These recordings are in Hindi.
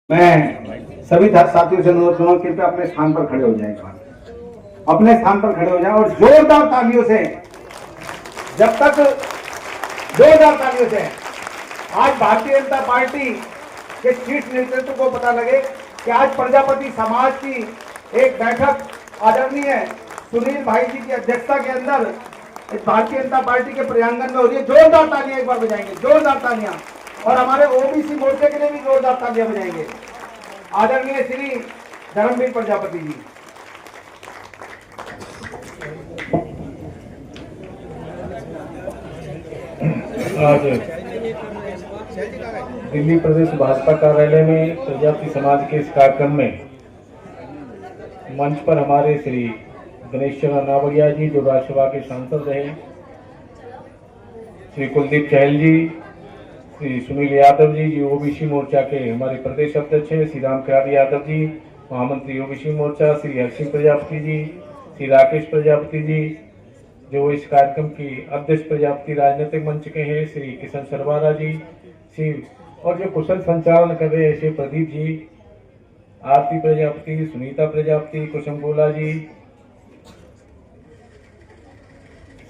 मैं सभी साथियों से अनुरोध करूंगा कृपया अपने स्थान पर खड़े हो जाएं, अपने स्थान पर खड़े हो जाएं और जोरदार तालियों से, जब तक जोरदार तालियों से आज भारतीय जनता पार्टी के शीर्ष नेतृत्व को पता लगे कि आज प्रजापति समाज की एक बैठक आदरणीय सुनील भाई जी की अध्यक्षता के अंदर भारतीय जनता पार्टी के प्रांगण में हो रही है। जोरदार तालियां एक बार बजाएंगे, जोरदार तालियां, और हमारे ओबीसी मोर्चे के लिए भी जोरदार तालियां बजाएंगे। आदरणीय श्री धर्मवीर प्रजापति जी। आज दिल्ली प्रदेश भाजपा कार्यालय में प्रजापति समाज के इस कार्यक्रम में मंच पर हमारे श्री गणेश चंद्र नावड़िया जी, जो राज्यसभा के सांसद रहे, श्री कुलदीप चहल जी, श्री सुनील यादव जी, जो ओबीसी मोर्चा के हमारे प्रदेश अध्यक्ष है, श्री राम किरारी यादव जी, महामंत्री ओबीसी मोर्चा, श्री हरसिंह प्रजापति जी, श्री राकेश प्रजापति जी, जो इस कार्यक्रम की अध्यक्ष प्रजापति राजनीतिक मंच के हैं, श्री किशन सरवारा जी, श्री और जो कुशल संचालन कर रहे हैं, श्री प्रदीप जी, आरती प्रजापति, सुनीता प्रजापति, कुसुम गोला जी,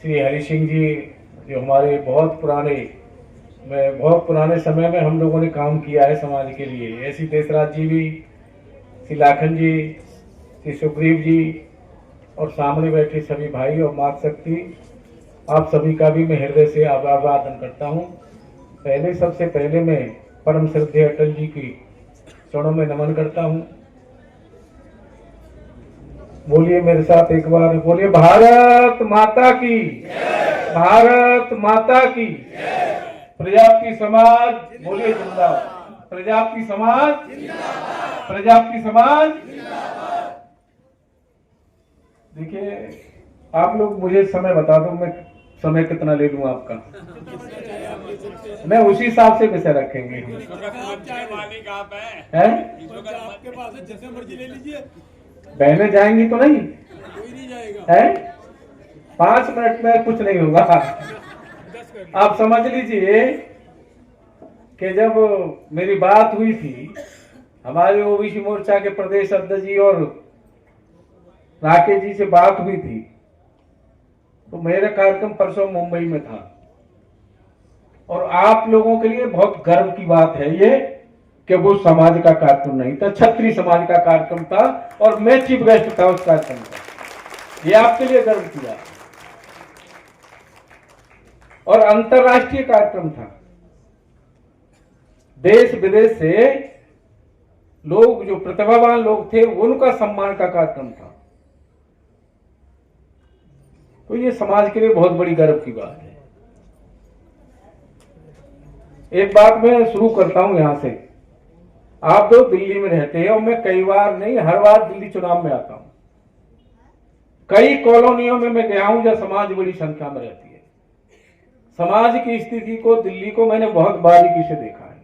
श्री हरि सिंह जी, जो हमारे बहुत पुराने समय में हम लोगों ने काम किया है समाज के लिए, ऐसी देशराज जी भी, श्री लाखन जी, श्री सुग्रीव जी, और सामने बैठे सभी भाई और मात शक्ति, आप सभी का भी मैं हृदय से आभार वादन करता हूँ। सबसे पहले मैं परम श्रद्धेय अटल जी की चरणों में नमन करता हूँ। बोलिए मेरे साथ एक बार, बोलिए भारत माता की, भारत माता की। प्रजापति समाज बोलिए जिंदाबाद, प्रजापति समाज, प्रजापति समाज। देखिए आप लोग मुझे समय बता दो, मैं समय कितना ले लूं आपका, मैं उसी हिसाब से विषय रखेंगे। आपके पास है, जैसे मर्जी ले लीजिए। बहनें जाएंगी तो नहीं? कोई नहीं जाएगा है 5 मिनट में कुछ नहीं होगा। आप समझ लीजिए कि जब मेरी बात हुई थी हमारे ओबीसी मोर्चा के प्रदेश अध्यक्ष जी और राकेश जी से बात हुई थी, तो मेरा कार्यक्रम परसों मुंबई में था, और आप लोगों के लिए बहुत गर्व की बात है ये कि वो समाज का कार्यक्रम नहीं था, क्षत्रिय समाज का कार्यक्रम था, और मैं चीफ गेस्ट था उस कार्यक्रम का। ये आपके लिए गर्व की बात, और अंतर्राष्ट्रीय कार्यक्रम था, देश विदेश से लोग, जो प्रतिभावान लोग थे, उनका सम्मान का कार्यक्रम था। तो ये समाज के लिए बहुत बड़ी गर्व की बात है। एक बात मैं शुरू करता हूं यहां से। आप तो दिल्ली में रहते हैं, और मैं कई बार नहीं, हर बार दिल्ली चुनाव में आता हूं। कई कॉलोनियों में मैं गया हूं जहां समाज बड़ी संख्या में रहती है। समाज की स्थिति को, दिल्ली को मैंने बहुत बारीकी से देखा है।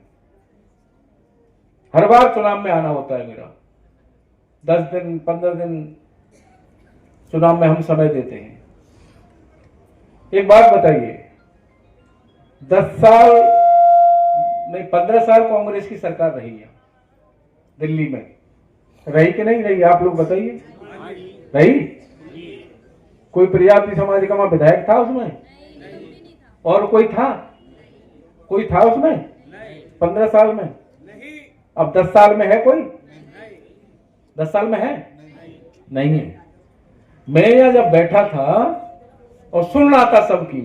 हर बार चुनाव में आना होता है मेरा, 10 दिन 15 दिन चुनाव में हम समय देते हैं। एक बात बताइए, 10 साल नहीं 15 साल कांग्रेस की सरकार रही है दिल्ली में, रही कि नहीं रही? आप लोग बताइए, रही? कोई प्रजापति समाज का वहां विधायक था उसमें? और कोई था? कोई था उसमें 15 साल में? अब 10 साल में है कोई? 10 साल में है? नहीं है। मैं यहाँ जब बैठा था और सुन रहा था सबकी,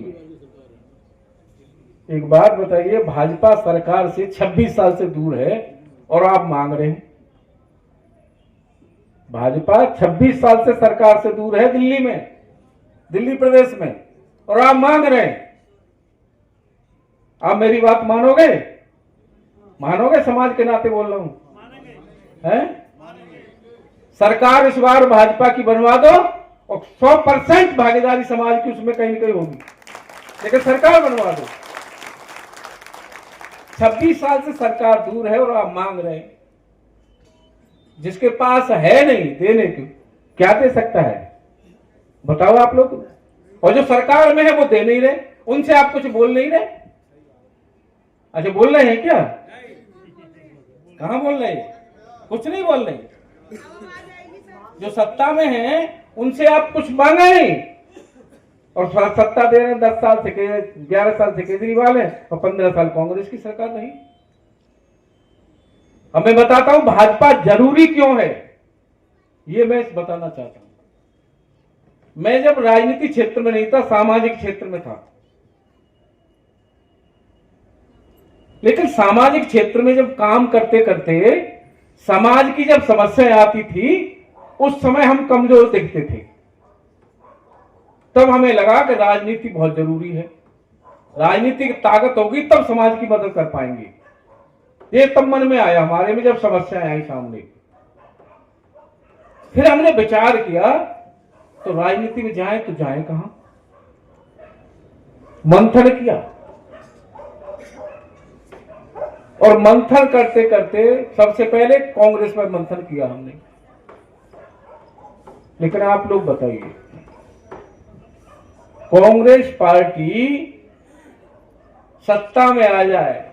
एक बात बताइए, भाजपा सरकार से 26 साल से दूर है और आप मांग रहे हैं। भाजपा 26 साल से सरकार से दूर है दिल्ली में, दिल्ली प्रदेश में, और आप मांग रहे हैं। आप मेरी बात मानोगे? मानोगे? समाज के नाते बोल रहा हूं, हैं? सरकार इस बार भाजपा की बनवा दो और 100% भागीदारी समाज की उसमें कहीं ना कहीं होगी, लेकिन सरकार बनवा दो। 26 साल से सरकार दूर है और आप मांग रहे हैं। जिसके पास है नहीं देने की, क्या दे सकता है बताओ आप लोग? और जो सरकार में है वो दे नहीं रहे, उनसे आप कुछ बोल नहीं रहे। अच्छा बोल रहे हैं क्या? कहाँ बोल रहे हैं? कुछ नहीं बोल रहे। जो सत्ता में हैं उनसे आप कुछ मांगा नहीं, और सत्ता दे रहे 10 साल से 11 साल से केजरीवाल है और 15 साल कांग्रेस की सरकार रही। अब मैं बताता हूं भाजपा जरूरी क्यों है, ये मैं बताना चाहता हूं। मैं जब राजनीतिक क्षेत्र में नहीं था, सामाजिक क्षेत्र में था, लेकिन सामाजिक क्षेत्र में जब काम करते करते समाज की जब समस्याएं आती थी उस समय हम कमजोर दिखते थे। तब हमें लगा कि राजनीति बहुत जरूरी है, राजनीतिक ताकत होगी तब समाज की मदद कर पाएंगे। ये तब मन में आया हमारे में जब समस्याएं आई सामने। फिर हमने विचार किया तो राजनीति में जाए तो जाए कहां। मंथन किया और मंथन करते करते सबसे पहले कांग्रेस पर मंथन किया हमने। लेकिन आप लोग बताइए, कांग्रेस पार्टी सत्ता में आ जाए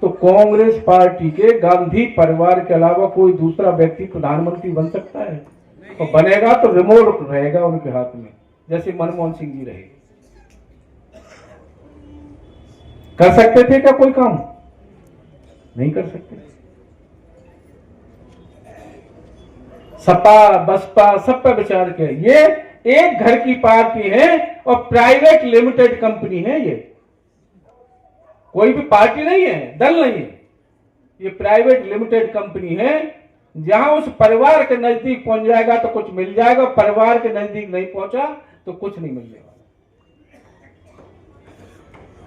तो कांग्रेस पार्टी के गांधी परिवार के अलावा कोई दूसरा व्यक्ति प्रधानमंत्री बन सकता है? और बनेगा तो रिमोट रहेगा उनके हाथ में, जैसे मनमोहन सिंह जी रहे। कर सकते थे क्या कोई काम? नहीं कर सकते। सपा बसपा सब पर विचार किया। ये एक घर की पार्टी है और प्राइवेट लिमिटेड कंपनी है। ये कोई भी पार्टी नहीं है, दल नहीं है, ये प्राइवेट लिमिटेड कंपनी है। जहां उस परिवार के नजदीक पहुंच जाएगा तो कुछ मिल जाएगा, परिवार के नजदीक नहीं पहुंचा तो कुछ नहीं मिलने वाला।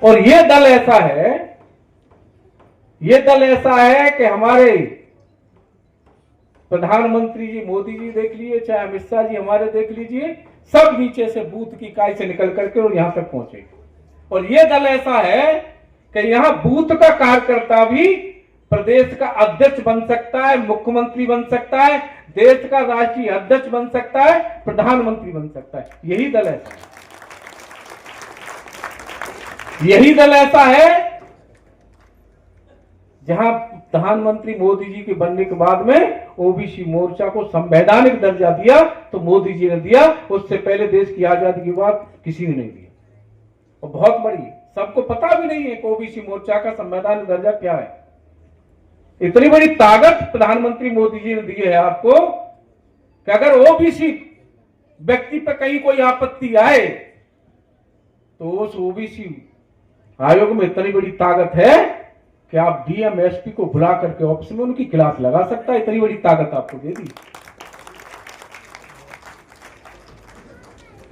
और ये दल ऐसा है, ये दल ऐसा है कि हमारे प्रधानमंत्री जी मोदी जी देख लीजिए, चाहे अमित शाह जी हमारे देख लीजिए, सब नीचे से बूथ की इकाई से निकल करके और यहां तक पहुंचे। और ये दल ऐसा है कि यहां बूथ का कार्यकर्ता भी प्रदेश का अध्यक्ष बन सकता है, मुख्यमंत्री बन सकता है, देश का राष्ट्रीय अध्यक्ष बन सकता है, प्रधानमंत्री बन सकता है। यही दल ऐसा है, यही दल ऐसा है जहां प्रधानमंत्री मोदी जी के बनने के बाद में ओबीसी मोर्चा को संवैधानिक दर्जा दिया तो मोदी जी ने दिया, उससे पहले देश की आजादी के बाद किसी ने नहीं दिया। और बहुत बड़ी, सबको पता भी नहीं है कि ओबीसी मोर्चा का संवैधानिक दर्जा क्या है। इतनी बड़ी ताकत प्रधानमंत्री मोदी जी ने दी है आपको कि अगर ओबीसी व्यक्ति पर कहीं कोई आपत्ति आए तो उस ओबीसी आयोग में इतनी बड़ी ताकत है कि आप डीएम एसपी को बुला करके ऑफिस में उनकी क्लास लगा सकता है। इतनी बड़ी ताकत आपको दे दी।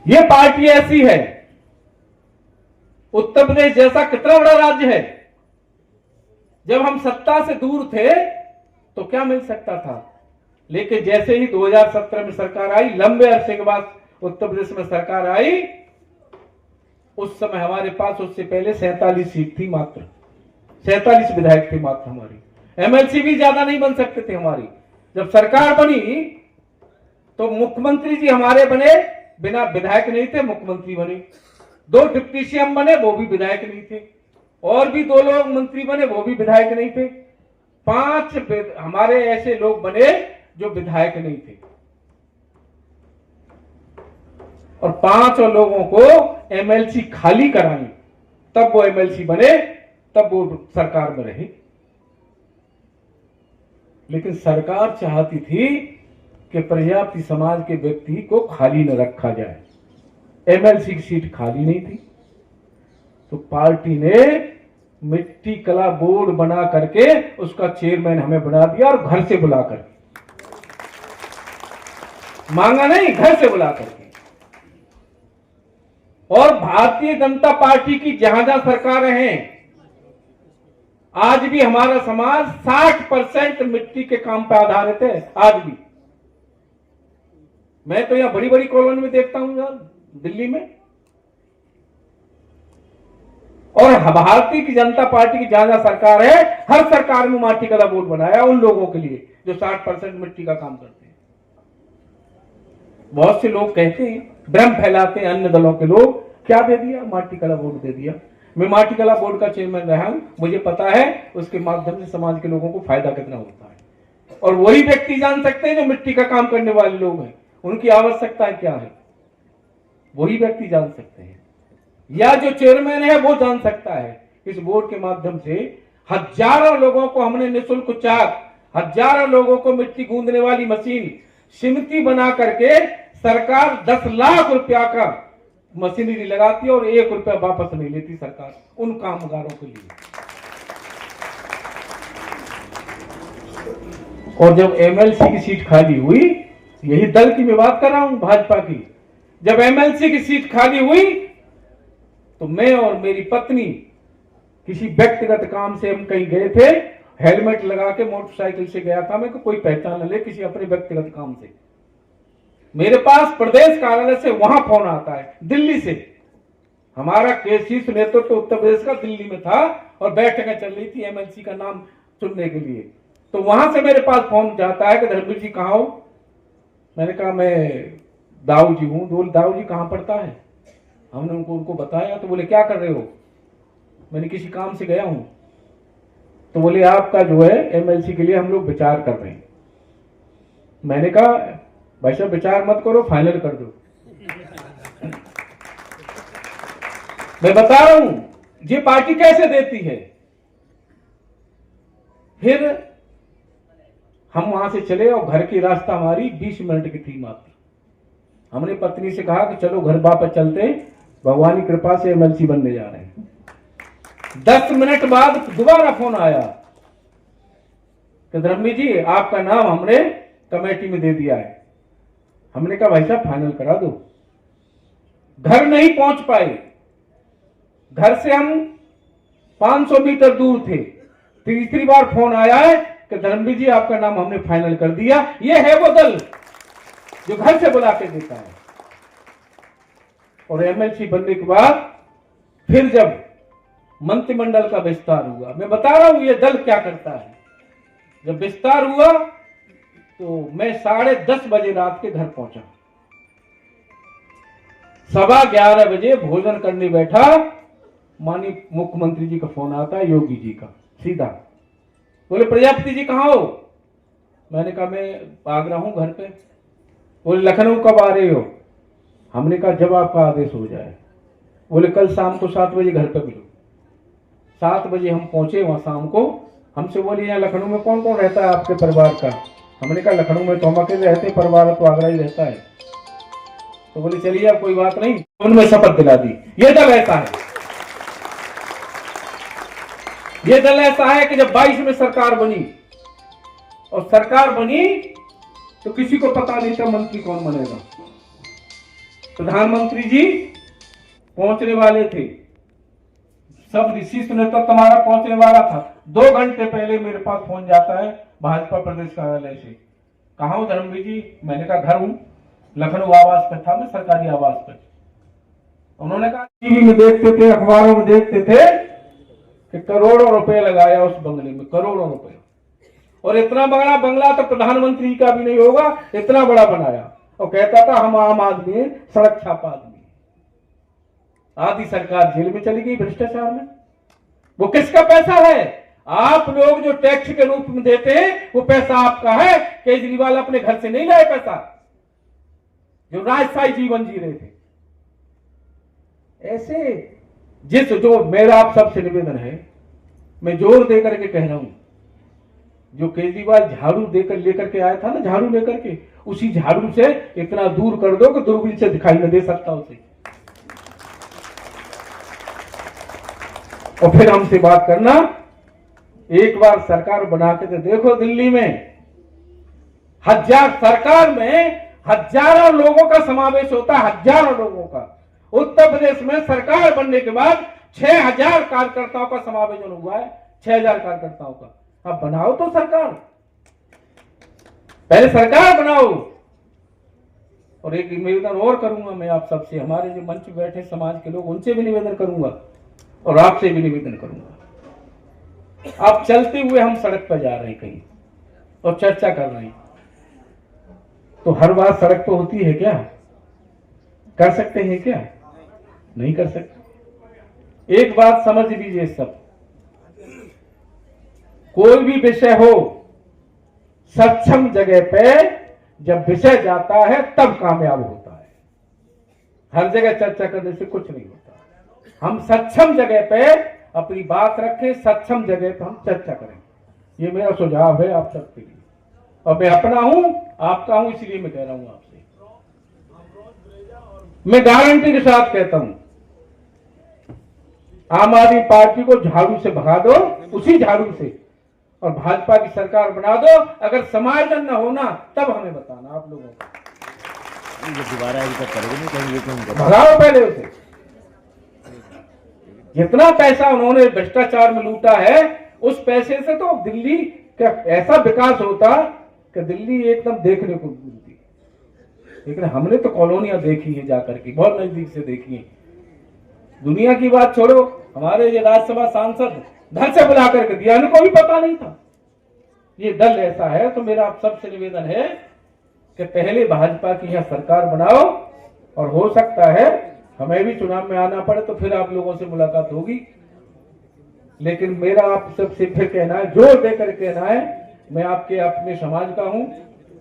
ये पार्टी ऐसी है। उत्तर प्रदेश जैसा कितना बड़ा राज्य है, जब हम सत्ता से दूर थे तो क्या मिल सकता था, लेकिन जैसे ही 2017 में सरकार आई, लंबे अरसे के बाद उत्तर प्रदेश में सरकार आई, उस समय हमारे पास उससे पहले 47 सीट थी, मात्र 47 विधायक थे मात्र हमारी। एमएलसी भी ज्यादा नहीं बन सकते थे हमारी। जब सरकार बनी तो मुख्यमंत्री जी हमारे बने, बिना विधायक नहीं थे, मुख्यमंत्री बने। 2 डिप्टी सीएम बने, वो भी विधायक नहीं थे। और भी 2 लोग मंत्री बने, वो भी विधायक नहीं थे। 5 हमारे ऐसे लोग बने जो विधायक नहीं थे, और 5 लोगों को एमएलसी खाली कराई, तब वो एमएलसी बने, तब वो सरकार में रहे। लेकिन सरकार चाहती थी कि प्रजापति समाज के व्यक्ति को खाली न रखा जाए। एमएलसी की सीट खाली नहीं थी तो पार्टी ने मिट्टी कला बोर्ड बना करके उसका चेयरमैन हमें बना दिया, और घर से बुला करके, मांगा नहीं, घर से बुला करके। और भारतीय जनता पार्टी की जहां जहां सरकारें हैं, आज भी हमारा समाज 60% मिट्टी के काम पर आधारित है। आज भी मैं तो यहां बड़ी बड़ी कॉलोनी में देखता हूं यार, दिल्ली में। और भारतीय की जनता पार्टी की जहां जहां सरकार है, हर सरकार में माटी कला बोर्ड बनाया उन लोगों के लिए जो 60% मिट्टी का काम करते हैं। बहुत से लोग कहते हैं, भ्रम फैलाते हैं अन्य दलों के लोग, क्या दे दिया, माटी कला बोर्ड दे दिया। मैं माटी कला बोर्ड का चेयरमैन रहा हूं, मुझे पता है उसके माध्यम से समाज के लोगों को फायदा कितना होता है। और वही व्यक्ति जान सकते हैं जो मिट्टी का काम करने वाले लोग हैं, उनकी आवश्यकताएं क्या है, वही व्यक्ति जान सकते हैं, या जो चेयरमैन है वो जान सकता है। इस बोर्ड के माध्यम से हजारों लोगों को हमने निःशुल्क चाक, हजारों लोगों को मिट्टी गूंदने वाली मशीन सिमटी बना करके सरकार 10 लाख रुपया का मशीनरी लगाती है और 1 रुपया वापस नहीं लेती सरकार उन कामगारों के लिए। और जब एमएलसी की सीट खाली हुई, यही दल की मैं बात कर रहा हूं, भाजपा की, जब एमएलसी की सीट खाली हुई तो मैं और मेरी पत्नी किसी व्यक्तिगत काम से हम कहीं गए थे, हेलमेट लगा के मोटरसाइकिल से गया था मैं कि कोई पहचान न ले, किसी अपने व्यक्तिगत काम से। मेरे पास प्रदेश कार्यालय से वहां फोन आता है दिल्ली से, हमारा शीर्ष नेतृत्व तो उत्तर प्रदेश का दिल्ली में था और बैठकें चल रही थी एमएलसी का नाम चुनने के लिए। तो वहां से मेरे पास फोन जाता है कि धर्मवीर जी कहाँ हो। मैंने कहा मैं दाऊ जी हूं। बोले दाऊ जी कहाँ पड़ता है। हमने उनको बताया तो बोले क्या कर रहे हो। मैंने किसी काम से गया हूं। तो बोले आपका जो है एमएलसी के लिए हम लोग विचार कर रहे हैं। मैंने कहा भाई साहब विचार मत करो, फाइनल कर दो। मैं बता रहा हूं ये पार्टी कैसे देती है। फिर हम वहां से चले और घर की रास्ता हमारी 20 मिनट की थी मात्र। हमने पत्नी से कहा कि चलो घर वापस चलते हैं, भगवान की कृपा से एमएलसी बनने जा रहे हैं। 10 मिनट बाद दोबारा फोन आया कि धर्मवीर जी आपका नाम हमने कमेटी में दे दिया है। हमने कहा भाई साहब फाइनल करा दो। घर नहीं पहुंच पाए, घर से हम 500 मीटर दूर थे। तीसरी बार फोन आया है कि धर्मवीर जी आपका नाम हमने फाइनल कर दिया। यह है वो दल जो घर से बुला के देता है। और एमएलसी बनने के बाद फिर जब मंत्रिमंडल का विस्तार हुआ, मैं बता रहा हूं ये दल क्या करता है। जब विस्तार हुआ तो मैं 10:30 बजे रात के घर पहुंचा। 11:15 बजे भोजन करने बैठा, माननीय मुख्यमंत्री जी का फोन आता है, योगी जी का सीधा। बोले प्रजापति जी कहां हो। मैंने कहा मैं भाग रहा हूं घर पे। बोले लखनऊ कब आ रहे हो। हमने कहा जब आपका आदेश हो जाए। बोले कल शाम को 7 बजे घर पे मिलो। 7 बजे हम पहुंचे वहां शाम को। हमसे बोले यहाँ लखनऊ में कौन कौन रहता है आपके परिवार का। हमने कहा लखनऊ में तो हम अकेले रहते, परिवार तो आगरा ही रहता है। तो बोले चलिए अब कोई बात नहीं, उनमें शपथ दिला दी। ये दल ऐसा है, ये दल ऐसा है कि जब 22 में सरकार बनी और सरकार बनी तो किसी को पता नहीं था मंत्री कौन बनेगा। प्रधानमंत्री जी पहुंचने वाले थे, सब शीर्ष नेतृत्व हमारा पहुंचने वाला था। 2 घंटे पहले मेरे पास फोन जाता है भाजपा प्रदेश कार्यालय से, कहाँ हो धर्मवीर जी। मैंने कहा घर हूं, लखनऊ आवास पर था मैं, सरकारी आवास पर। उन्होंने कहा टीवी में देखते थे, अखबारों में देखते थे कि करोड़ों रुपए लगाया उस बंगले में, करोड़ों रुपए। और इतना बड़ा बंगला तो प्रधानमंत्री का भी नहीं होगा, इतना बड़ा बनाया। और कहता था हम आम आदमी हैं, सड़क छापा आदमी। आधी सरकार जेल में चली गई भ्रष्टाचार में। वो किसका पैसा है। आप लोग जो टैक्स के रूप में देते हैं वो पैसा आपका है। केजरीवाल अपने घर से नहीं लाए पैसा, जो राजशाही जीवन जी रहे थे। ऐसे जो मेरा आप सबसे निवेदन है, मैं जोर देकर के कह रहा हूं, जो केजरीवाल झाड़ू देकर लेकर के आया था ना, झाड़ू लेकर के, उसी झाड़ू से इतना दूर कर दो कि दूरबीन से दिखाई न दे सकता उसे। और फिर हमसे बात करना, एक बार सरकार बना के तो देखो। दिल्ली में सरकार में हजारों लोगों का समावेश होता है, हजारों लोगों का। उत्तर प्रदेश में सरकार बनने के बाद 6000 कार्यकर्ताओं का समावेश हुआ है, 6000 कार्यकर्ताओं का। अब बनाओ तो सरकार, पहले सरकार बनाओ। और एक निवेदन और करूंगा मैं आप सबसे, हमारे जो मंच पे बैठे समाज के लोग, उनसे भी निवेदन करूंगा और आपसे भी निवेदन करूंगा। आप चलते हुए हम सड़क पर जा रहे हैं कहीं और चर्चा कर रहे हैं, तो हर बात सड़क पर होती है क्या। कर सकते हैं क्या, नहीं कर सकते। एक बात समझ लीजिए सब, कोई भी विषय हो, सक्षम जगह पे जब विषय जाता है तब कामयाब होता है। हर जगह चर्चा करने से कुछ नहीं होता। हम सक्षम जगह पे अपनी बात रखें, सक्षम जगह पे हम चर्चा करें। ये मेरा सुझाव है आप सबके लिए, और मैं अपना हूं, आपका हूं, इसलिए मैं कह रहा हूं आपसे। मैं गारंटी के साथ कहता हूं, आम आदमी पार्टी को झाड़ू से भगा दो, उसी झाड़ू से, और भाजपा की सरकार बना दो। अगर समायोजन न होना तब हमें बताना आप लोगों को। दोबारा ऐसा करोगे नहीं कहेंगे भगाओ पहले उसे। जितना पैसा उन्होंने भ्रष्टाचार में लूटा है, उस पैसे से तो दिल्ली का ऐसा विकास होता कि दिल्ली एकदम देखने को मिलती। लेकिन हमने तो कॉलोनियां देखी है जाकर के, बहुत नजदीक से देखी है। दुनिया की बात छोड़ो, हमारे ये राज्यसभा सांसद घर से बुला करके दिया, उनको भी पता नहीं था। ये दल ऐसा है। तो मेरा आप सबसे निवेदन है कि पहले भाजपा की यहां सरकार बनाओ, और हो सकता है हमें भी चुनाव में आना पड़े तो फिर आप लोगों से मुलाकात होगी। लेकिन मेरा आप सबसे फिर कहना है, जोर देकर कहना है, मैं आपके अपने समाज का हूं,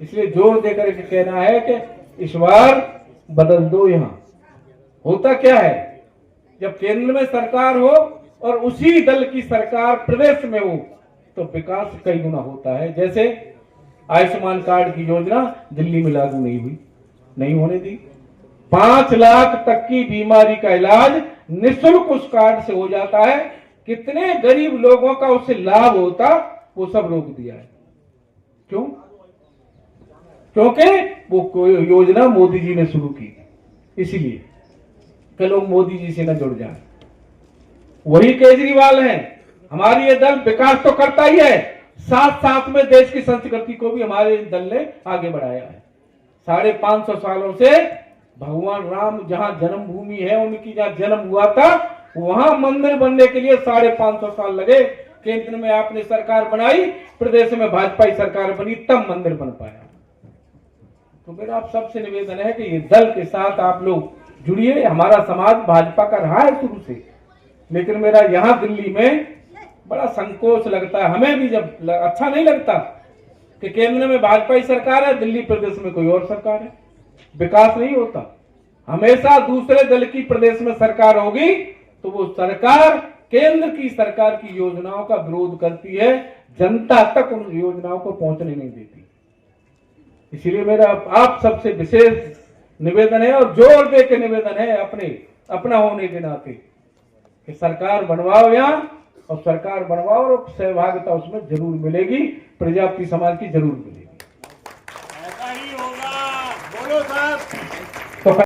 इसलिए जोर देकर के कहना है कि इस बार बदल दो। यहां होता क्या है, जब केंद्र में सरकार हो और उसी दल की सरकार प्रदेश में हो तो विकास कई गुना होता है। जैसे आयुष्मान कार्ड की योजना दिल्ली में लागू नहीं हुई, नहीं होने दी। 5 लाख तक की बीमारी का इलाज निःशुल्क उस कार्ड से हो जाता है। कितने गरीब लोगों का उससे लाभ होता, वो सब रोक दिया है। क्यों? क्योंकि वो योजना मोदी जी ने शुरू की, इसलिए कि लोग मोदी जी से न जुड़ जाए। वही केजरीवाल हैं। हमारी ये दल विकास तो करता ही है, साथ साथ में देश की संस्कृति को भी हमारे दल ने आगे बढ़ाया है। 550 सालों से भगवान राम जहां जन्मभूमि है, उनकी जहां जन्म हुआ था, वहां मंदिर बनने के लिए 550 साल लगे। केंद्र में आपने सरकार बनाई, प्रदेश में भाजपा की सरकार बनी, तब मंदिर बन पाया। तो मेरा आप सबसे निवेदन है कि ये दल के साथ आप लोग जुड़िए। हमारा समाज भाजपा का रहा है शुरू से, लेकिन मेरा यहां दिल्ली में बड़ा संकोच लगता है। हमें भी जब अच्छा नहीं लगता कि केंद्र में भाजपा की सरकार है, दिल्ली प्रदेश में कोई और सरकार है, विकास नहीं होता। हमेशा दूसरे दल की प्रदेश में सरकार होगी तो वो सरकार केंद्र की सरकार की योजनाओं का विरोध करती है, जनता तक उन योजनाओं को पहुंचने नहीं देती। इसलिए मेरा आप सबसे विशेष निवेदन है, और जोर दे के निवेदन है अपना होने के नाते, कि सरकार बनवाओ यहां, और सरकार बनवाओ और सहभागिता उसमें जरूर मिलेगी, प्रजापति समाज की जरूर मिलेगी।